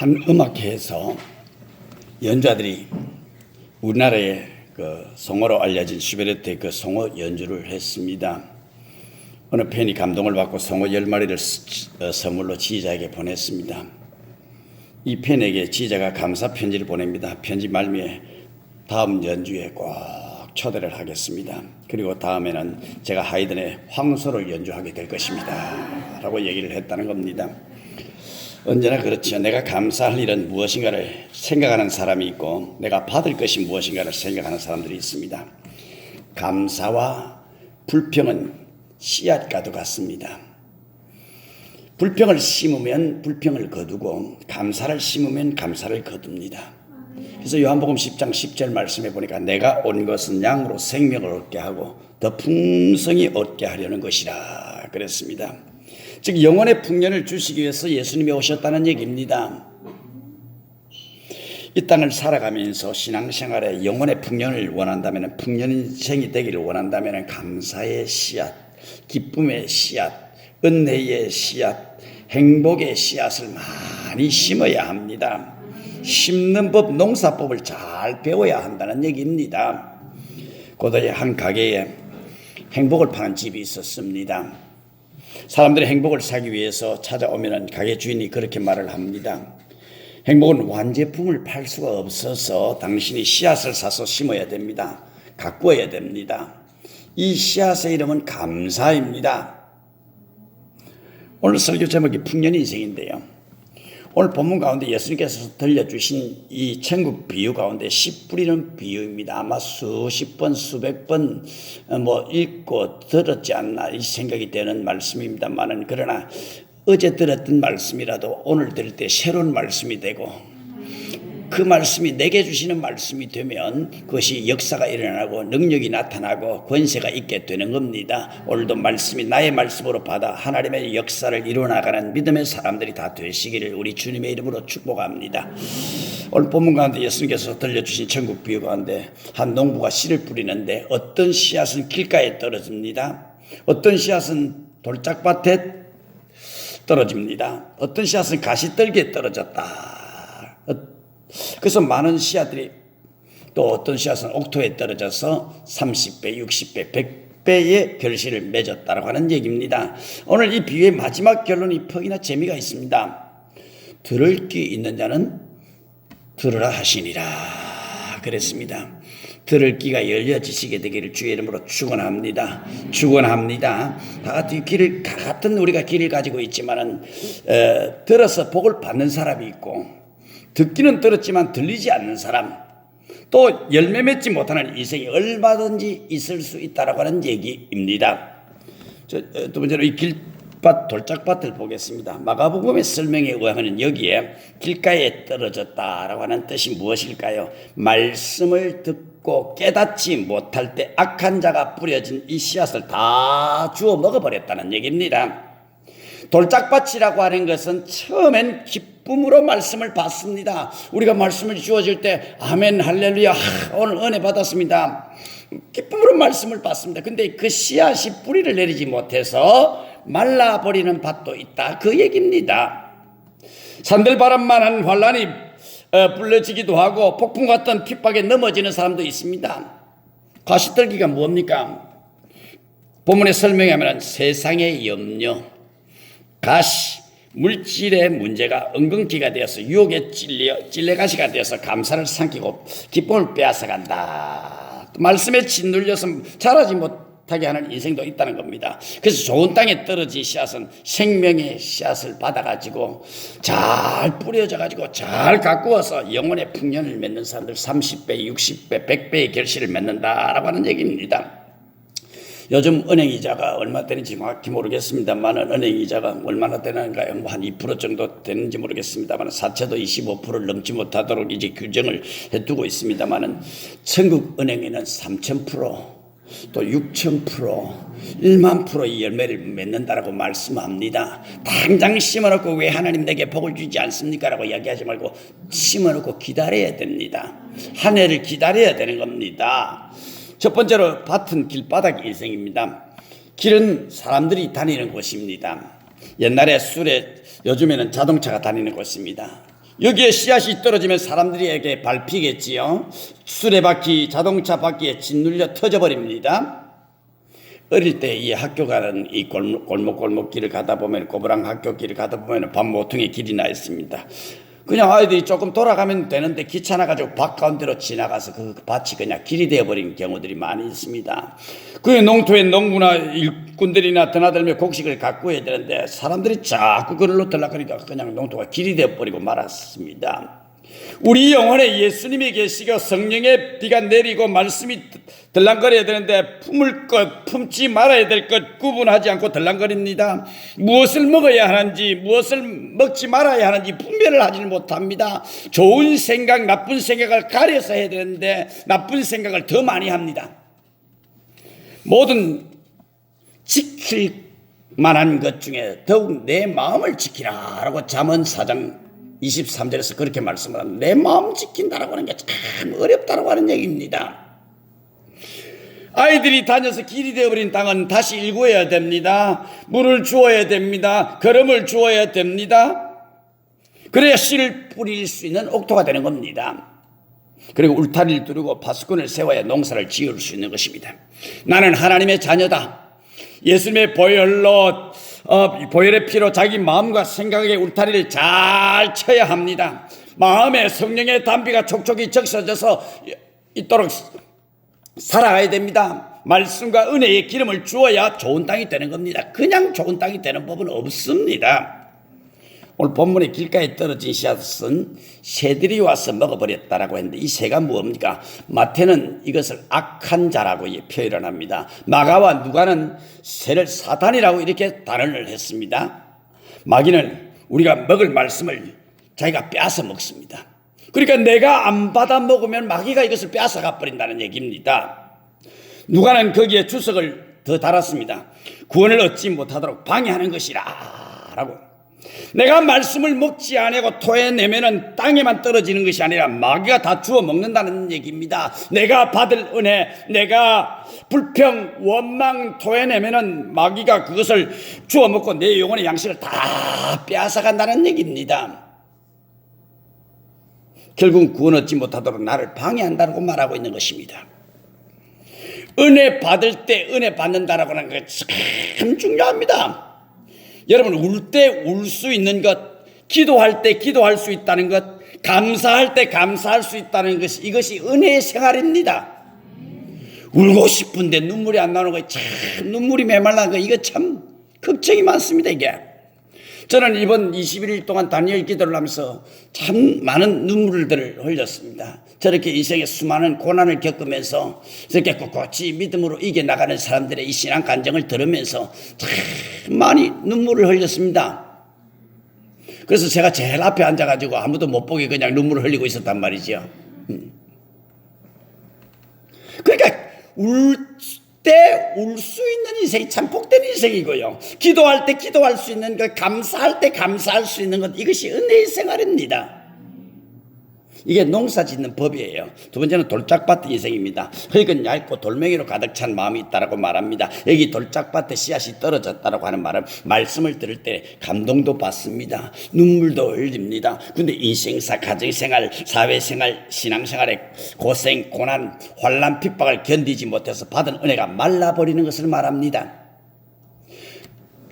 한 음악회에서 연주자들이 우리나라의 그 송어로 알려진 슈베르트의 그 송어 연주를 했습니다. 어느 팬이 감동을 받고 송어 10마리를 선물로 지휘자에게 보냈습니다. 이 팬에게 지휘자가 감사 편지를 보냅니다. 편지 말미에 다음 연주에 꼭 초대를 하겠습니다. 그리고 다음에는 제가 하이든의 황소를 연주하게 될 것입니다. 라고 얘기를 했다는 겁니다. 언제나 그렇죠. 내가 감사할 일은 무엇인가를 생각하는 사람이 있고 내가 받을 것이 무엇인가를 생각하는 사람들이 있습니다. 감사와 불평은 씨앗과도 같습니다. 불평을 심으면 불평을 거두고 감사를 심으면 감사를 거둡니다. 그래서 요한복음 10장 10절 말씀해 보니까 내가 온 것은 양으로 생명을 얻게 하고 더 풍성히 얻게 하려는 것이라 그랬습니다. 즉 영혼의 풍년을 주시기 위해서 예수님이 오셨다는 얘기입니다. 이 땅을 살아가면서 신앙생활에 영혼의 풍년을 원한다면, 풍년 인생이 되기를 원한다면 감사의 씨앗, 기쁨의 씨앗, 은혜의 씨앗, 행복의 씨앗을 많이 심어야 합니다. 심는 법, 농사법을 잘 배워야 한다는 얘기입니다. 고도의 한 가게에 행복을 파는 집이 있었습니다. 사람들이 행복을 사기 위해서 찾아오면 가게 주인이 그렇게 말을 합니다. 행복은 완제품을 팔 수가 없어서 당신이 씨앗을 사서 심어야 됩니다. 가꾸어야 됩니다. 이 씨앗의 이름은 감사입니다. 오늘 설교 제목이 풍년인생인데요. 오늘 본문 가운데 예수님께서 들려주신 이 천국 비유 가운데 씨 뿌리는 비유입니다. 아마 수십 번, 수백 번 읽고 들었지 않나 이 생각이 되는 말씀입니다만은, 그러나 어제 들었던 말씀이라도 오늘 들을 때 새로운 말씀이 되고 그 말씀이 내게 주시는 말씀이 되면 그것이 역사가 일어나고 능력이 나타나고 권세가 있게 되는 겁니다. 오늘도 말씀이 나의 말씀으로 받아 하나님의 역사를 이루어나가는 믿음의 사람들이 다 되시기를 우리 주님의 이름으로 축복합니다. 오늘 본문 가운데 예수님께서 들려주신 천국 비유 가운데 한 농부가 씨를 뿌리는데 어떤 씨앗은 길가에 떨어집니다. 어떤 씨앗은 돌짝밭에 떨어집니다. 어떤 씨앗은 가시떨기에 떨어졌다. 그래서 많은 씨앗들이 또 어떤 씨앗은 옥토에 떨어져서 30배, 60배, 100배의 결실을 맺었다고 하는 얘기입니다. 오늘 이 비유의 마지막 결론이 퍽이나 재미가 있습니다. 들을 귀 있는 자는 들으라 하시니라 그랬습니다. 들을 귀가 열려지시게 되기를 주의 이름으로 축원합니다. 축원합니다. 다 같은 우리가 길을 가지고 있지만은 들어서 복을 받는 사람이 있고 듣기는 들었지만 들리지 않는 사람, 또 열매 맺지 못하는 인생이 얼마든지 있을 수 있다라고 하는 얘기입니다. 두 번째로 이 길밭 돌짝밭을 보겠습니다. 마가복음의 설명에 의하면 여기에 길가에 떨어졌다라고 하는 뜻이 무엇일까요? 말씀을 듣고 깨닫지 못할 때 악한 자가 뿌려진 이 씨앗을 다 주워 먹어버렸다는 얘기입니다. 돌짝밭이라고 하는 것은 처음엔 기쁨으로 말씀을 받습니다. 우리가 말씀을 주어질 때 아멘 할렐루야 오늘 은혜 받았습니다. 기쁨으로 말씀을 받습니다. 근데 그 씨앗이 뿌리를 내리지 못해서 말라버리는 밭도 있다 그 얘기입니다. 산들바람만한 환란이 불러지기도 하고 폭풍 같은 핍박에 넘어지는 사람도 있습니다. 가시떨기가 뭡니까? 본문의 설명에 하면 세상의 염려, 가시, 물질의 문제가 엉겅퀴가 되어서 유혹에 찔레가시가 되어서 감사를 삼키고 기쁨을 빼앗아간다. 말씀에 짓눌려서 자라지 못하게 하는 인생도 있다는 겁니다. 그래서 좋은 땅에 떨어진 씨앗은 생명의 씨앗을 받아가지고 잘 뿌려져가지고 잘 가꾸어서 영혼의 풍년을 맺는 사람들 30배, 60배, 100배의 결실을 맺는다라고 하는 얘기입니다. 요즘 은행이자가 얼마 되는지 정확히 모르겠습니다만 은행이자가 얼마나 되는가요? 한 2% 정도 되는지 모르겠습니다만 사채도 25%를 넘지 못하도록 이제 규정을 해두고 있습니다만 천국 은행에는 3,000%, 또 6,000%, 1만%의 열매를 맺는다라고 말씀합니다. 당장 심어놓고 왜 하나님 내게 복을 주지 않습니까? 라고 이야기하지 말고 심어놓고 기다려야 됩니다. 한 해를 기다려야 되는 겁니다. 첫 번째로 밭은 길바닥 인생입니다. 길은 사람들이 다니는 곳입니다. 옛날에 술에 요즘에는 자동차가 다니는 곳입니다. 여기에 씨앗이 떨어지면 사람들에게 밟히겠지요. 수레바퀴, 자동차 바퀴에 짓눌려 터져버립니다. 어릴 때 이 학교 가는 이 골목 길을 가다 보면 꼬부랑 학교 길을 가다 보면 밥 모퉁이 길이 나 있습니다. 그냥 아이들이 조금 돌아가면 되는데 귀찮아가지고 밭 가운데로 지나가서 그 밭이 그냥 길이 되어버린 경우들이 많이 있습니다. 그 농토에 농부나 일꾼들이나 드나들며 곡식을 가꾸어야 되는데 사람들이 자꾸 그걸로 들락거리니까 그냥 농토가 길이 되어버리고 말았습니다. 우리 영혼에 예수님이 계시고 성령의 비가 내리고 말씀이 들랑거려야 되는데 품을 것, 품지 말아야 될 것 구분하지 않고 들랑거립니다. 무엇을 먹어야 하는지, 무엇을 먹지 말아야 하는지 분별을 하지 못합니다. 좋은 생각, 나쁜 생각을 가려서 해야 되는데 나쁜 생각을 더 많이 합니다. 모든 지킬 만한 것 중에 더욱 내 마음을 지키라라고 잠언 4장 23절에서 그렇게 말씀을 합니다. 내 마음 지킨다라고 하는 게 참 어렵다라고 하는 얘기입니다. 아이들이 다녀서 길이 되어버린 땅은 다시 일구어야 됩니다. 물을 주어야 됩니다. 거름을 주어야 됩니다. 그래야 씨를 뿌릴 수 있는 옥토가 되는 겁니다. 그리고 울타리를 두르고 파수꾼을 세워야 농사를 지을 수 있는 것입니다. 나는 하나님의 자녀다. 예수님의 보혈의 피로 자기 마음과 생각의 울타리를 잘 쳐야 합니다. 마음에 성령의 담비가 촉촉이 적셔져서 있도록 살아가야 됩니다. 말씀과 은혜의 기름을 주어야 좋은 땅이 되는 겁니다. 그냥 좋은 땅이 되는 법은 없습니다. 오늘 본문의 길가에 떨어진 씨앗은 새들이 와서 먹어버렸다라고 했는데 이 새가 뭡니까? 마태는 이것을 악한 자라고 표현을 합니다. 마가와 누가는 새를 사탄이라고 이렇게 단언을 했습니다. 마귀는 우리가 먹을 말씀을 자기가 빼앗아 먹습니다. 그러니까 내가 안 받아 먹으면 마귀가 이것을 빼앗아가 버린다는 얘기입니다. 누가는 거기에 주석을 더 달았습니다. 구원을 얻지 못하도록 방해하는 것이라 라고. 내가 말씀을 먹지 아니하고 토해내면은 땅에만 떨어지는 것이 아니라 마귀가 다 주워 먹는다는 얘기입니다. 내가 받을 은혜, 내가 불평, 원망 토해내면은 마귀가 그것을 주워 먹고 내 영혼의 양식을 다 빼앗아 간다는 얘기입니다. 결국 구원 얻지 못하도록 나를 방해한다고 말하고 있는 것입니다. 은혜 받을 때 은혜 받는다라고 하는 게 참 중요합니다. 여러분, 울 때 울 수 있는 것, 기도할 때 기도할 수 있다는 것, 감사할 때 감사할 수 있다는 것이, 이것이 은혜의 생활입니다. 울고 싶은데 눈물이 안 나오는 거, 참 눈물이 메말라는 거, 이거 참 걱정이 많습니다. 이게 저는 이번 21일 동안 다니엘 기도를 하면서 참 많은 눈물들을 흘렸습니다. 저렇게 인생의 수많은 고난을 겪으면서 저렇게 꿋꿋이 믿음으로 이겨나가는 사람들의 이 신앙 간증을 들으면서 참 많이 눈물을 흘렸습니다. 그래서 제가 제일 앞에 앉아가지고 아무도 못 보게 그냥 눈물을 흘리고 있었단 말이죠. 그러니까 울 때 울 수 있는 인생이 참 복된 인생이고요. 기도할 때 기도할 수 있는 것, 감사할 때 감사할 수 있는 것, 이것이 은혜의 생활입니다. 이게 농사 짓는 법이에요. 두 번째는 돌짝밭 인생입니다. 흙은 얇고 돌멩이로 가득 찬 마음이 있다라고 말합니다. 여기 돌짝밭에 씨앗이 떨어졌다라고 하는 말은 말씀을 들을 때 감동도 받습니다. 눈물도 흘립니다. 근데 인생사, 가정생활, 사회생활, 신앙생활의 고생, 고난, 환난, 핍박을 견디지 못해서 받은 은혜가 말라버리는 것을 말합니다.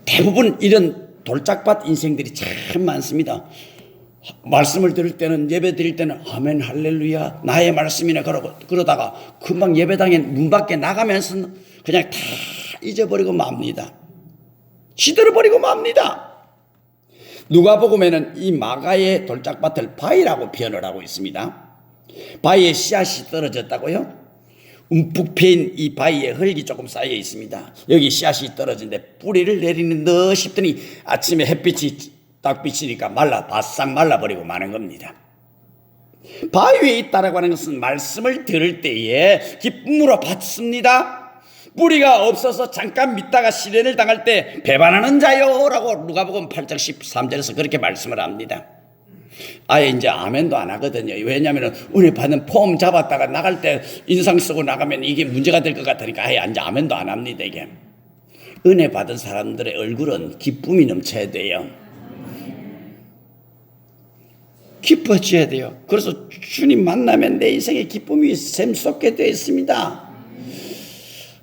대부분 이런 돌짝밭 인생들이 참 많습니다. 말씀을 들을 때는, 예배 드릴 때는 아멘 할렐루야 나의 말씀이네 그러다가 금방 예배당에 문 밖에 나가면서 그냥 다 잊어버리고 맙니다. 시들어버리고 맙니다. 누가복음에는 이 마가의 돌짝밭을 바위라고 표현을 하고 있습니다. 바위에 씨앗이 떨어졌다고요? 움푹 패인 이 바위에 흙이 조금 쌓여 있습니다. 여기 씨앗이 떨어진데 뿌리를 내리는 듯 싶더니 아침에 햇빛이 딱 비치니까 바싹 말라버리고 마는 겁니다. 바위 위에 있다라고 하는 것은 말씀을 들을 때에 기쁨으로 받습니다. 뿌리가 없어서 잠깐 믿다가 시련을 당할 때 배반하는 자요라고 누가복음 8장 13절에서 그렇게 말씀을 합니다. 아예 이제 아멘도 안 하거든요. 왜냐하면 은혜 받는 폼 잡았다가 나갈 때 인상 쓰고 나가면 이게 문제가 될 것 같으니까 아예 이제 아멘도 안 합니다. 이게 은혜 받은 사람들의 얼굴은 기쁨이 넘쳐야 돼요. 기뻐져야 돼요. 그래서 주님 만나면 내 인생에 기쁨이 샘솟게 되어 있습니다.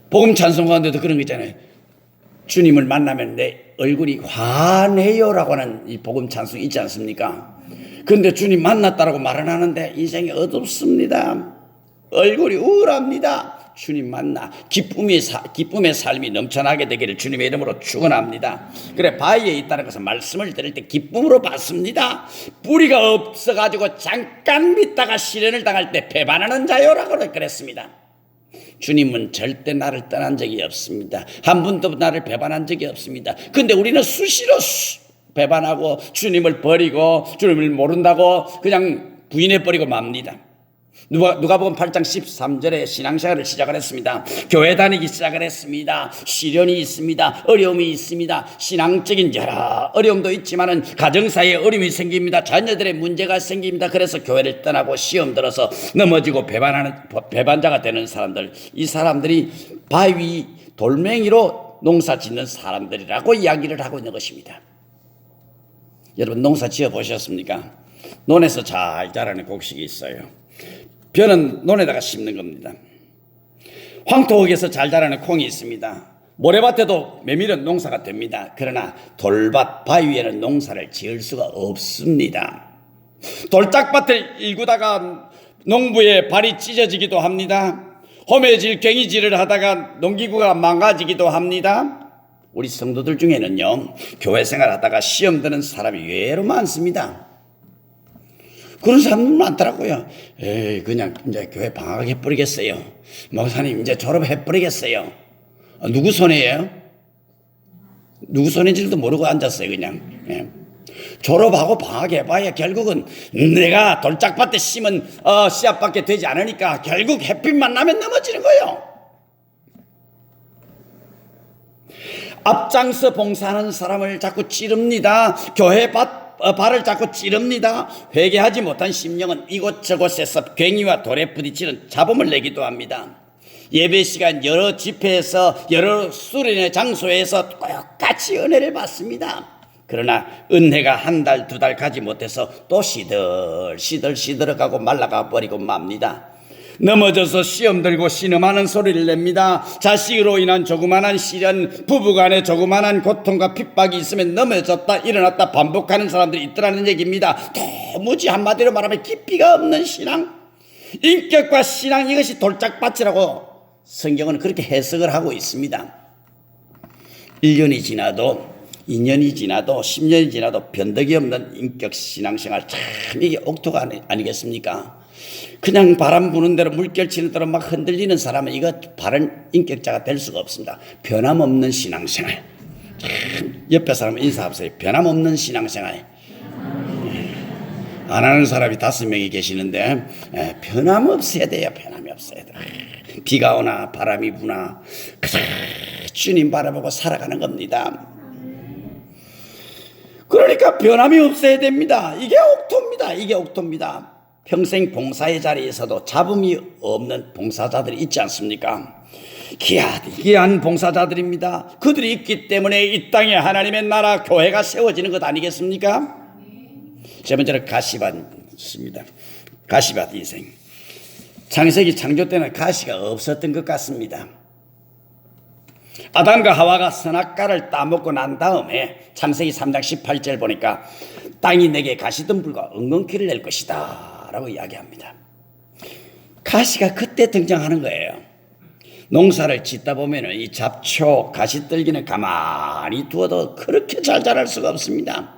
복음 찬송 가운데도 그런 거 있잖아요. 주님을 만나면 내 얼굴이 환해요라고 하는 이 복음 찬송이 있지 않습니까? 그런데 주님 만났다라고 말은 하는데 인생이 어둡습니다. 얼굴이 우울합니다. 주님 만나 기쁨의 삶이 넘쳐나게 되기를 주님의 이름으로 축원합니다. 그래, 바위에 있다는 것은 말씀을 들을 때 기쁨으로 받습니다. 뿌리가 없어가지고 잠깐 믿다가 시련을 당할 때 배반하는 자요라고 그랬습니다. 주님은 절대 나를 떠난 적이 없습니다. 한 번도 나를 배반한 적이 없습니다. 근데 우리는 수시로 배반하고 주님을 버리고 주님을 모른다고 그냥 부인해버리고 맙니다. 누가복음 8장 13절에 신앙생활을 시작을 했습니다. 교회 다니기 시작을 했습니다. 시련이 있습니다. 어려움이 있습니다. 신앙적인 여러 어려움도 있지만은 가정사에 어려움이 생깁니다. 자녀들의 문제가 생깁니다. 그래서 교회를 떠나고 시험 들어서 넘어지고 배반자가 되는 사람들, 이 사람들이 바위 돌멩이로 농사 짓는 사람들이라고 이야기를 하고 있는 것입니다. 여러분, 농사 지어 보셨습니까? 논에서 잘 자라는 곡식이 있어요. 벼는 논에다가 심는 겁니다. 황토흙에서 잘 자라는 콩이 있습니다. 모래밭에도 메밀은 농사가 됩니다. 그러나 돌밭, 바위에는 농사를 지을 수가 없습니다. 돌짝밭을 일구다가 농부의 발이 찢어지기도 합니다. 호매질, 괭이질을 하다가 농기구가 망가지기도 합니다. 우리 성도들 중에는요, 교회 생활하다가 시험 드는 사람이 의외로 많습니다. 그런 사람들 많더라고요. 그냥 이제 교회 방학해버리겠어요. 목사님 이제 졸업해버리겠어요. 누구 손해예요? 누구 손해인지도 모르고 앉았어요, 그냥. 졸업하고 방학해봐야 결국은 내가 돌짝밭에 심은 씨앗밖에 되지 않으니까 결국 햇빛만 나면 넘어지는 거예요. 앞장서 봉사하는 사람을 자꾸 찌릅니다. 교회 발을 자꾸 찌릅니다. 회개하지 못한 심령은 이곳저곳에서 괭이와 돌에 부딪히는 잡음을 내기도 합니다. 예배 시간 여러 집회에서 여러 수련의 장소에서 똑같이 은혜를 받습니다. 그러나 은혜가 한 달, 두 달 가지 못해서 또 시들시들가고 말라가 버리고 맙니다. 넘어져서 시험 들고 신음하는 소리를 냅니다. 자식으로 인한 조그만한 시련, 부부간의 조그만한 고통과 핍박이 있으면 넘어졌다 일어났다 반복하는 사람들이 있더라는 얘기입니다. 도무지 한마디로 말하면 깊이가 없는 신앙, 인격과 신앙, 이것이 돌짝밭이라고 성경은 그렇게 해석을 하고 있습니다. 1년이 지나도 2년이 지나도 10년이 지나도 변덕이 없는 인격 신앙생활, 참 이게 옥토가 아니겠습니까? 그냥 바람 부는 대로 물결 치는 대로 막 흔들리는 사람은 이거 바른 인격자가 될 수가 없습니다. 변함없는 신앙생활. 참 옆에 사람 인사하세요. 변함없는 신앙생활. 안 하는 사람이 5명이 계시는데 변함없어야 돼요. 변함이 없어야 돼요. 비가 오나 바람이 부나 주님 바라보고 살아가는 겁니다. 그러니까 변함이 없어야 됩니다. 이게 옥토입니다. 이게 옥토입니다. 평생 봉사의 자리에서도 잡음이 없는 봉사자들이 있지 않습니까? 귀한 봉사자들입니다. 그들이 있기 때문에 이 땅에 하나님의 나라 교회가 세워지는 것 아니겠습니까? 세 번째로 가시밭입니다. 가시밭 인생. 창세기 창조 때는 가시가 없었던 것 같습니다. 아담과 하와가 선악과를 따먹고 난 다음에 창세기 3장 18절 보니까 땅이 내게 가시덤불과 엉겅퀴를 낼 것이다 라고 이야기합니다. 가시가 그때 등장하는 거예요. 농사를 짓다 보면 이 잡초, 가시떨기는 가만히 두어도 그렇게 잘 자랄 수가 없습니다.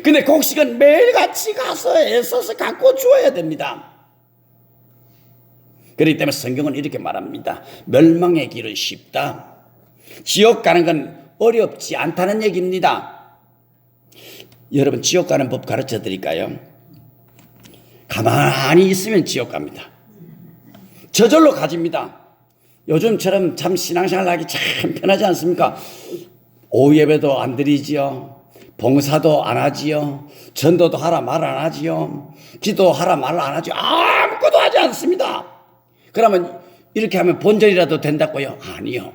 근데 곡식은 매일같이 가서 애써서 갖고 주어야 됩니다. 그렇기 때문에 성경은 이렇게 말합니다. 멸망의 길은 쉽다. 지옥 가는 건 어렵지 않다는 얘기입니다. 여러분, 지옥 가는 법 가르쳐 드릴까요? 가만히 있으면 지옥 갑니다. 저절로 가집니다. 요즘처럼 참 신앙생활 하기 참 편하지 않습니까? 오후 예배도 안 드리지요. 봉사도 안 하지요. 전도도 하라 말 안 하지요. 기도하라 말 안 하지요. 아무것도 하지 않습니다. 그러면 이렇게 하면 본전이라도 된다고요? 아니요.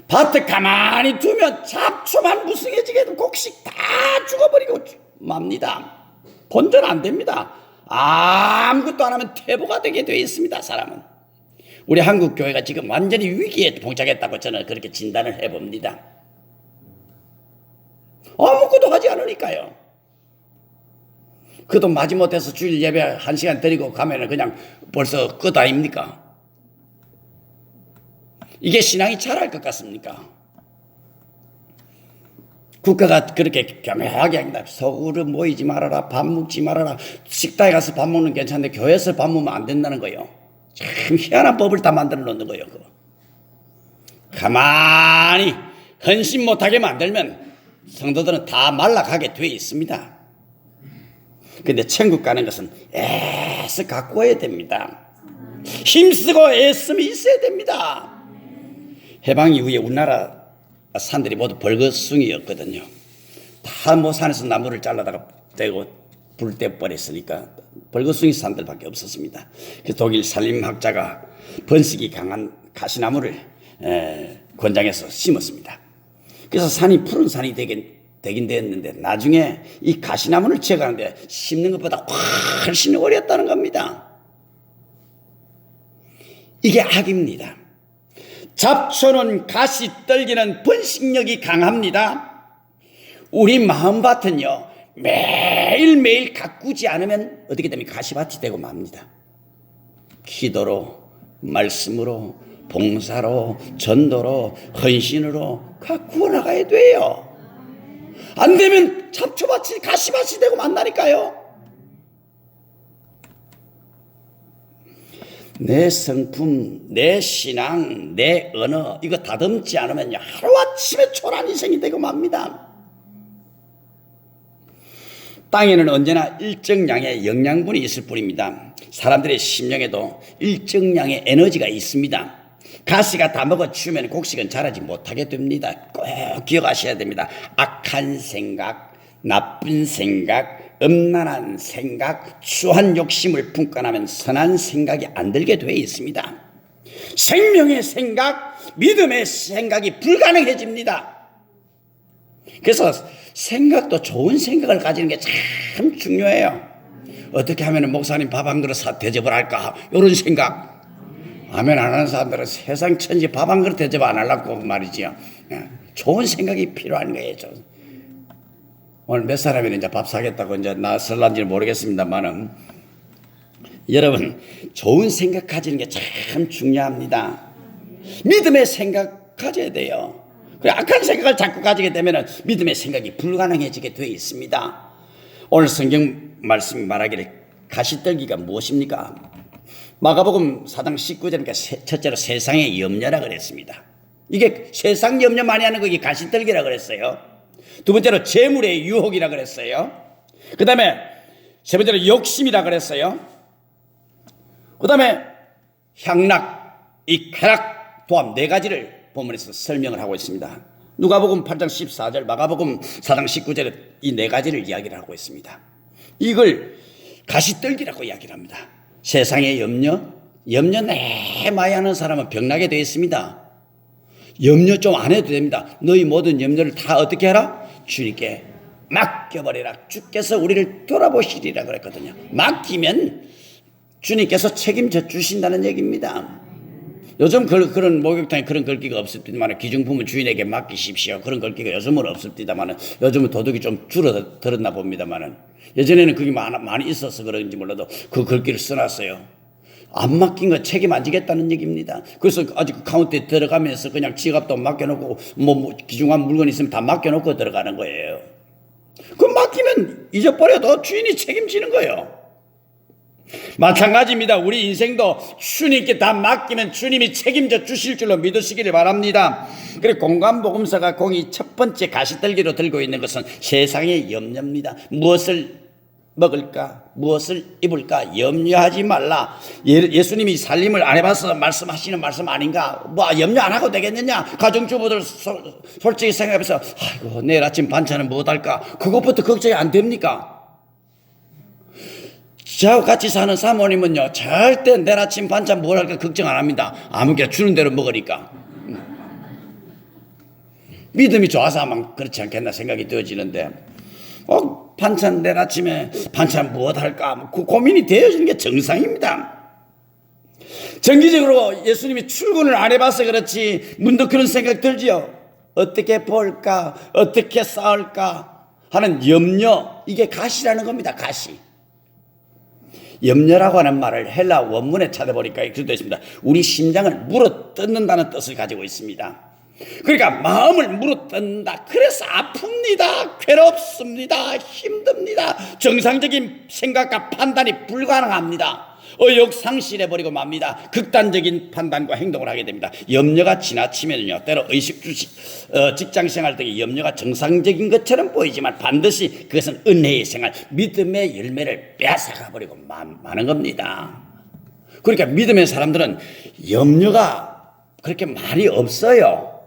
밭에 가만히 두면 잡초만 무성해지게 되면 곡식 다 죽어버리고 맙니다. 본전 안 됩니다. 아무것도 안 하면 퇴보가 되게 되어 있습니다. 사람은. 우리 한국 교회가 지금 완전히 위기에 봉착했다고 저는 그렇게 진단을 해봅니다. 아무것도 하지 않으니까요. 그 돈 마지못해서 주일 예배 1시간 드리고 가면 그냥 벌써 끝 아닙니까? 이게 신앙이 잘할 것 같습니까? 국가가 그렇게 교묘하게 합니다. 속으로 모이지 말아라. 밥 먹지 말아라. 식당에 가서 밥 먹는 게 괜찮은데 교회에서 밥 먹으면 안 된다는 거예요. 참 희한한 법을 다 만들어 놓는 거예요. 그거. 가만히 헌신 못하게 만들면 성도들은 다 말라가게 돼 있습니다. 근데 천국 가는 것은 애써 갖고 와야 됩니다. 힘쓰고 애씀이 있어야 됩니다. 해방 이후에 우리나라 산들이 모두 벌거숭이였거든요. 다 뭐 산에서 나무를 잘라다가 떼고 불 떼버렸으니까 벌거숭이 산들밖에 없었습니다. 그래서 독일 산림학자가 번식이 강한 가시나무를 권장해서 심었습니다. 그래서 산이 푸른 산이 되긴 됐는데 나중에 이 가시나무를 지어가는데 심는 것보다 훨씬 어렵다는 겁니다. 이게 악입니다. 잡초는 가시 떨기는 번식력이 강합니다. 우리 마음밭은요 매일매일 가꾸지 않으면 어떻게 됩니까? 가시밭이 되고 맙니다. 기도로, 말씀으로, 봉사로, 전도로, 헌신으로 가꾸어 나가야 돼요. 안 되면 잡초밭이 가시밭이 되고 만나니까요. 내 성품, 내 신앙, 내 언어 이거 다듬지 않으면 하루아침에 초란 인생이 되고 맙니다. 땅에는 언제나 일정량의 영양분이 있을 뿐입니다. 사람들의 심령에도 일정량의 에너지가 있습니다. 가시가 다 먹어치우면 곡식은 자라지 못하게 됩니다. 꼭 기억하셔야 됩니다. 악한 생각, 나쁜 생각, 음란한 생각, 추한 욕심을 품고 나면 선한 생각이 안 들게 되어 있습니다. 생명의 생각, 믿음의 생각이 불가능해집니다. 그래서 생각도 좋은 생각을 가지는 게 참 중요해요. 어떻게 하면 목사님 밥 한 그릇 대접을 할까? 이런 생각. 아멘 안 하는 사람들은 세상 천지 밥 한 그릇 대접 안 하려고 말이지요. 좋은 생각이 필요한 거예요. 오늘 몇 사람이 이제 밥 사겠다고 이제 나설란지는 모르겠습니다만은 여러분 좋은 생각 가지는 게 참 중요합니다. 믿음의 생각 가져야 돼요. 악한 생각을 자꾸 가지게 되면 믿음의 생각이 불가능해지게 되어 있습니다. 오늘 성경 말씀이 말하기를 가시떨기가 무엇입니까? 마가복음 4장 19절이니까 첫째로 세상의 염려라 그랬습니다. 이게 세상 염려 많이 하는 거 이게 가시떨기라 그랬어요. 두 번째로 재물의 유혹이라 그랬어요. 그 다음에 세 번째로 욕심이라 그랬어요. 그 다음에 향락, 이 쾌락, 도함 네 가지를 본문에서 설명을 하고 있습니다. 누가복음 8장 14절, 마가복음 4장 19절에 이 네 가지를 이야기를 하고 있습니다. 이걸 가시떨기라고 이야기를 합니다. 세상의 염려 내 많이 하는 사람은 병나게 되어 있습니다. 염려 좀 안 해도 됩니다. 너희 모든 염려를 다 어떻게 해라? 주님께 맡겨버리라. 주께서 우리를 돌아보시리라 그랬거든요. 맡기면 주님께서 책임져 주신다는 얘기입니다. 요즘 그런 목욕탕에 그런 글귀가 없습니다만 기중품은 주인에게 맡기십시오. 그런 글귀가 요즘은 없습니다만 요즘은 도둑이 좀 줄어들었나 봅니다만 예전에는 그게 많이 있어서 그런지 몰라도 그 글귀를 써놨어요. 안 맡긴 거 책임 안 지겠다는 얘기입니다. 그래서 아직 카운트에 들어가면서 그냥 지갑도 맡겨놓고 뭐 귀중한 물건 있으면 다 맡겨놓고 들어가는 거예요. 그럼 맡기면 잊어버려도 주인이 책임지는 거예요. 마찬가지입니다. 우리 인생도 주님께 다 맡기면 주님이 책임져 주실 줄로 믿으시기를 바랍니다. 그리고 공관복음서가 공이 첫 번째 가시떨기로 들고 있는 것은 세상의 염려입니다. 무엇을 먹을까? 무엇을 입을까? 염려하지 말라. 예수님이 살림을 안 해봐서 말씀하시는 말씀 아닌가? 뭐 염려 안 하고 되겠느냐? 가정주부들 솔직히 생각해서 아이고 내일 아침 반찬은 뭐 할까? 그것부터 걱정이 안 됩니까? 저하고 같이 사는 사모님은요 절대 내일 아침 반찬 뭘 할까 걱정 안 합니다. 아무개나 주는 대로 먹으니까. 믿음이 좋아서 아마 그렇지 않겠나 생각이 되어지는데 반찬 내일 아침에 반찬 무엇 할까 그 고민이 되어지는 게 정상입니다. 정기적으로 예수님이 출근을 안 해봐서 그렇지 문득 그런 생각 들지요. 어떻게 볼까 어떻게 싸울까 하는 염려, 이게 가시라는 겁니다. 가시. 염려라고 하는 말을 헬라 원문에 찾아보니까 이렇게 되어 있습니다. 우리 심장을 물어뜯는다는 뜻을 가지고 있습니다. 그러니까 마음을 물어뜯는다. 그래서 아픕니다. 괴롭습니다. 힘듭니다. 정상적인 생각과 판단이 불가능합니다. 의욕상실해버리고 맙니다. 극단적인 판단과 행동을 하게 됩니다. 염려가 지나치면요 때로 직장생활 등의 염려가 정상적인 것처럼 보이지만 반드시 그것은 은혜의 생활, 믿음의 열매를 빼앗아가버리고 마는 겁니다. 그러니까 믿음의 사람들은 염려가 그렇게 많이 없어요.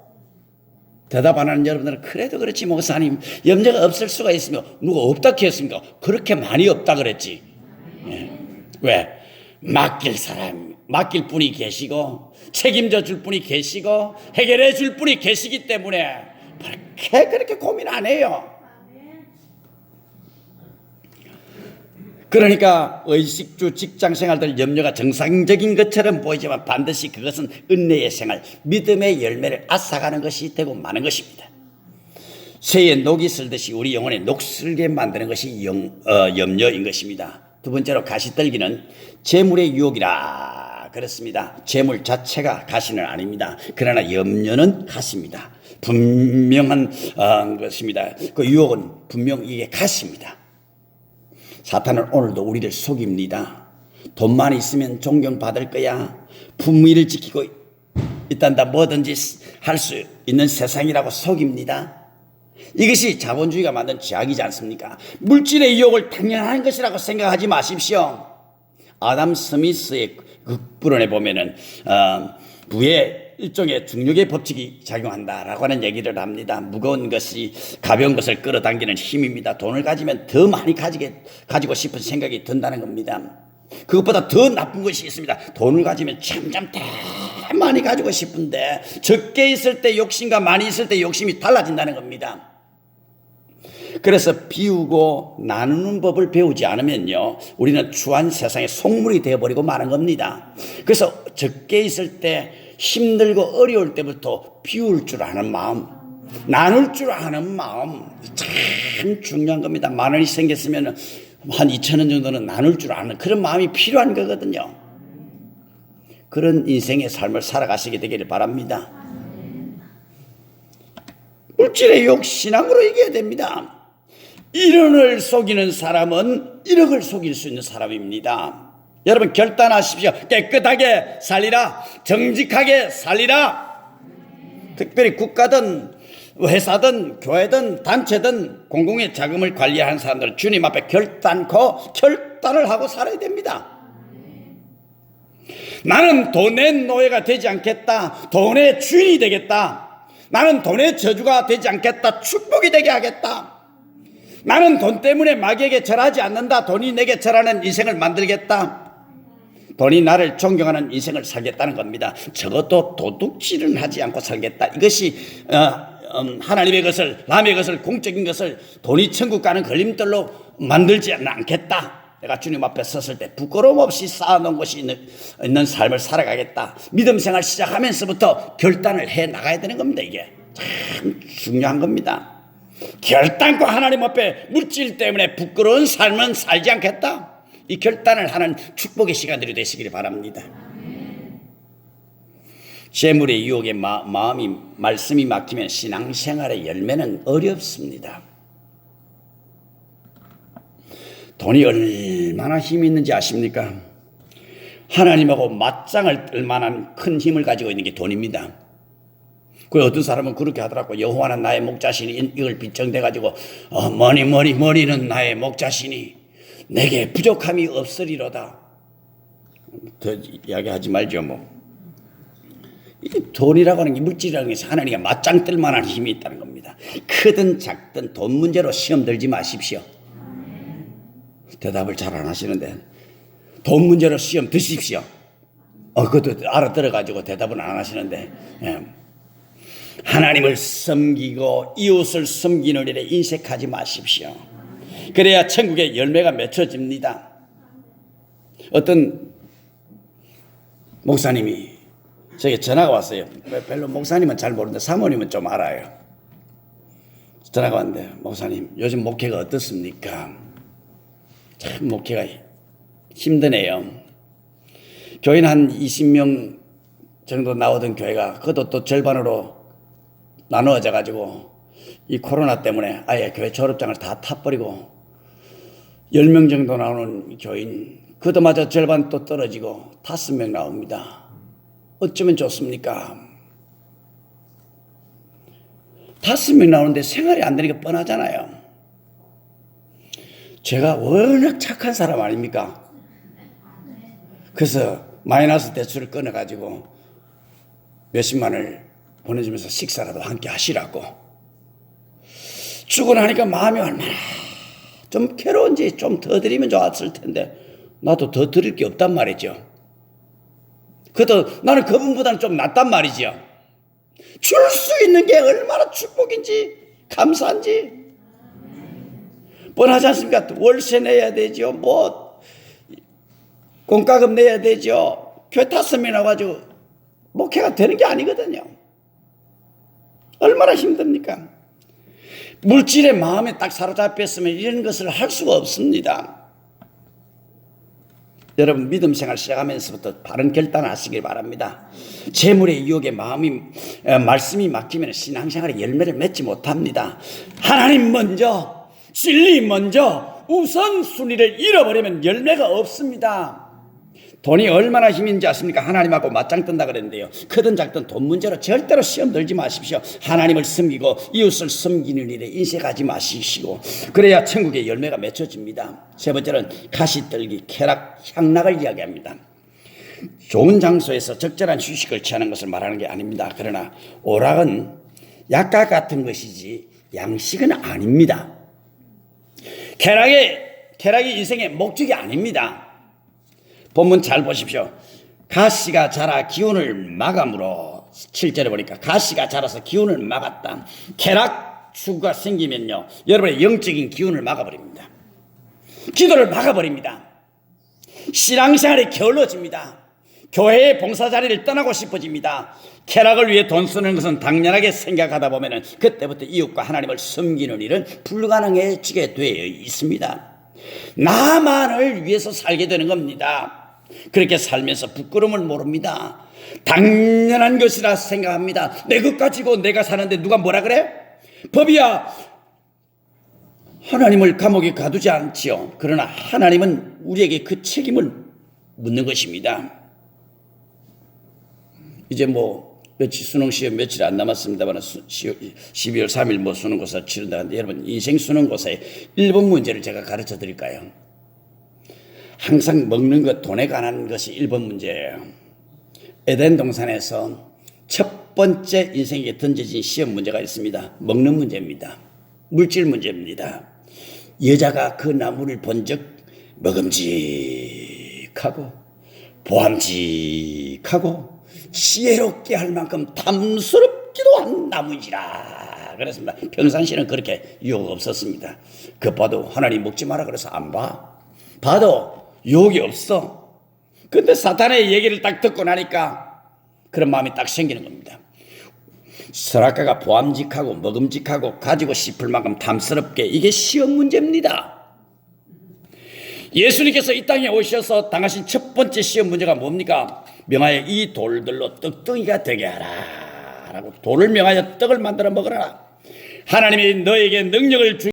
대답 안 하는 여러분들은 그래도 그렇지 목사님 염려가 없을 수가 있으며 누가 없다 했습니까? 그렇게 많이 없다 그랬지. 왜? 맡길 분이 계시고 책임져 줄 분이 계시고 해결해 줄 분이 계시기 때문에 그렇게 고민 안 해요. 그러니까 의식주 직장생활들 염려가 정상적인 것처럼 보이지만 반드시 그것은 은혜의 생활, 믿음의 열매를 앗아가는 것이 되고 마는 것입니다. 새에 녹이 슬듯이 우리 영혼에 녹슬게 만드는 것이 염려인 것입니다. 두 번째로 가시떨기는 재물의 유혹이라 그렇습니다. 재물 자체가 가시는 아닙니다. 그러나 염려는 가시입니다. 분명한 것입니다. 그 유혹은 분명 이게 가시입니다. 사탄은 오늘도 우리를 속입니다. 돈만 있으면 존경받을 거야. 품위를 지키고 있단다. 뭐든지 할 수 있는 세상이라고 속입니다. 이것이 자본주의가 만든 죄악이지 않습니까? 물질의 유혹을 당연한 것이라고 생각하지 마십시오. 아담 스미스의 극론에 보면은 부의 일종의 중력의 법칙이 작용한다라고 하는 얘기를 합니다. 무거운 것이 가벼운 것을 끌어당기는 힘입니다. 돈을 가지면 더 많이 가지고 싶은 생각이 든다는 겁니다. 그것보다 더 나쁜 것이 있습니다. 돈을 가지면 점점 더 많이 가지고 싶은데 적게 있을 때 욕심과 많이 있을 때 욕심이 달라진다는 겁니다. 그래서 비우고 나누는 법을 배우지 않으면요, 우리는 추한 세상의 속물이 되어버리고 마는 겁니다. 그래서 적게 있을 때 힘들고 어려울 때부터 비울 줄 아는 마음, 나눌 줄 아는 마음, 참 중요한 겁니다. 만 원이 생겼으면 한 2,000원 정도는 나눌 줄 아는 그런 마음이 필요한 거거든요. 그런 인생의 삶을 살아가시게 되기를 바랍니다. 물질의 유혹 신앙으로 이겨야 됩니다. 1원을 속이는 사람은 1억을 속일 수 있는 사람입니다. 여러분 결단하십시오. 깨끗하게 살리라. 정직하게 살리라. 특별히 국가든 회사든 교회든 단체든 공공의 자금을 관리하는 사람들은 주님 앞에 결단을 하고 살아야 됩니다. 나는 돈의 노예가 되지 않겠다. 돈의 주인이 되겠다. 나는 돈의 저주가 되지 않겠다. 축복이 되게 하겠다. 나는 돈 때문에 마귀에게 절하지 않는다. 돈이 내게 절하는 인생을 만들겠다. 돈이 나를 존경하는 인생을 살겠다는 겁니다. 적어도 도둑질은 하지 않고 살겠다. 이것이 하나님의 것을, 남의 것을, 공적인 것을 돈이 천국 가는 걸림돌로 만들지는 않겠다. 내가 주님 앞에 섰을 때 부끄러움 없이 쌓아놓은 것이 있는 삶을 살아가겠다. 믿음 생활 시작하면서부터 결단을 해 나가야 되는 겁니다. 이게 참 중요한 겁니다. 결단과 하나님 앞에 물질 때문에 부끄러운 삶은 살지 않겠다. 이 결단을 하는 축복의 시간들이 되시기를 바랍니다. 재물의 유혹에 말씀이 막히면 신앙생활의 열매는 어렵습니다. 돈이 얼마나 힘이 있는지 아십니까? 하나님하고 맞짱을 뜰 만한 큰 힘을 가지고 있는 게 돈입니다. 그 어떤 사람은 그렇게 하더라고. 여호와는 나의 목자시니, 이걸 빗정대가지고 머리는 나의 목자시니 내게 부족함이 없으리로다. 더 이야기하지 말죠 뭐. 이 돈이라고 하는 게, 물질이라는 게 하나님과 맞짱 뜰 만한 힘이 있다는 겁니다. 크든 작든 돈 문제로 시험 들지 마십시오. 대답을 잘 안 하시는데 돈 문제로 시험 드십시오. 그것도 알아들어가지고 대답은 안 하시는데, 하나님을 섬기고 이웃을 섬기는 일에 인색하지 마십시오. 그래야 천국의 열매가 맺혀집니다. 어떤 목사님이 저에게 전화가 왔어요. 별로 목사님은 잘 모르는데 사모님은 좀 알아요. 전화가 왔는데, 목사님 요즘 목회가 어떻습니까? 참 목회가 힘드네요. 교인 한 20명 정도 나오던 교회가 그것도 또 절반으로 나누어져 가지고 이 코로나 때문에 아예 교회 졸업장을 다 타버리고 10명 정도 나오는 교인, 그것마저 절반 또 떨어지고 5명 나옵니다. 어쩌면 좋습니까? 5명 나오는데 생활이 안 되니까 뻔하잖아요. 제가 워낙 착한 사람 아닙니까? 그래서 마이너스 대출을 끊어가지고 몇십만을 보내주면서 식사라도 함께 하시라고. 주고 나니까 마음이 얼마나 좀 괴로운지, 좀 더 드리면 좋았을 텐데 나도 더 드릴 게 없단 말이죠. 그래도 나는 그분보다는 좀 낫단 말이죠. 줄 수 있는 게 얼마나 축복인지, 감사한지. 뻔하지 않습니까? 월세 내야 되죠. 공과금 내야 되죠. 교회 5명 나와가지고 목회가 되는 게 아니거든요. 얼마나 힘듭니까? 물질의 마음에 딱 사로잡혔으면 이런 것을 할 수가 없습니다. 여러분 믿음 생활 시작하면서부터 바른 결단을 하시길 바랍니다. 재물의 유혹에 말씀이 막히면 신앙생활의 열매를 맺지 못합니다. 하나님 먼저, 진리 먼저, 우선순위를 잃어버리면 열매가 없습니다. 돈이 얼마나 힘인지 아십니까? 하나님하고 맞짱 뜬다 그랬는데요. 크든 작든 돈 문제로 절대로 시험 들지 마십시오. 하나님을 섬기고 이웃을 섬기는 일에 인색하지 마시고, 그래야 천국의 열매가 맺혀집니다. 세 번째는 가시떨기, 쾌락, 향락을 이야기합니다. 좋은 장소에서 적절한 휴식을 취하는 것을 말하는 게 아닙니다. 그러나 오락은 약과 같은 것이지 양식은 아닙니다. 쾌락이 인생의 목적이 아닙니다. 본문 잘 보십시오. 가시가 자라 기운을 막음으로, 7절에 보니까 가시가 자라서 기운을 막았다. 쾌락 추구가 생기면요, 여러분의 영적인 기운을 막아버립니다. 기도를 막아버립니다. 신앙생활이 게을러집니다. 교회의 봉사 자리를 떠나고 싶어집니다. 쾌락을 위해 돈 쓰는 것은 당연하게 생각하다 보면 그때부터 이웃과 하나님을 섬기는 일은 불가능해지게 되어 있습니다. 나만을 위해서 살게 되는 겁니다. 그렇게 살면서 부끄러움을 모릅니다. 당연한 것이라 생각합니다. 내 것 가지고 내가 사는데 누가 뭐라 그래? 법이야. 하나님을 감옥에 가두지 않지요. 그러나 하나님은 우리에게 그 책임을 묻는 것입니다. 이제 며칠 수능 시험 며칠 안 남았습니다만 12월 3일 수능고사 치른다는데, 여러분 인생 수능고사의 1번 문제를 제가 가르쳐 드릴까요? 항상 먹는 것, 돈에 관한 것이 1번 문제예요. 에덴 동산에서 첫 번째 인생에 던져진 시험 문제가 있습니다. 먹는 문제입니다. 물질 문제입니다. 여자가 그 나무를 본 적 먹음직하고 보암직하고 지혜롭게 할 만큼 탐스럽기도 한 나무이지라 그랬습니다. 평상시에는 그렇게 유혹 없었습니다. 그 봐도 하나님 먹지 마라 그래서 안 봐. 봐도 유혹이 없어. 근데 사탄의 얘기를 딱 듣고 나니까 그런 마음이 딱 생기는 겁니다. 선악과가 보암직하고 먹음직하고 가지고 싶을 만큼 탐스럽게, 이게 시험 문제입니다. 예수님께서 이 땅에 오셔서 당하신 첫 번째 시험 문제가 뭡니까? 명하여 이 돌들로 떡덩이가 되게 하라 라고, 돌을 명하여 떡을 만들어 먹으라. 하나님이 너에게 능력을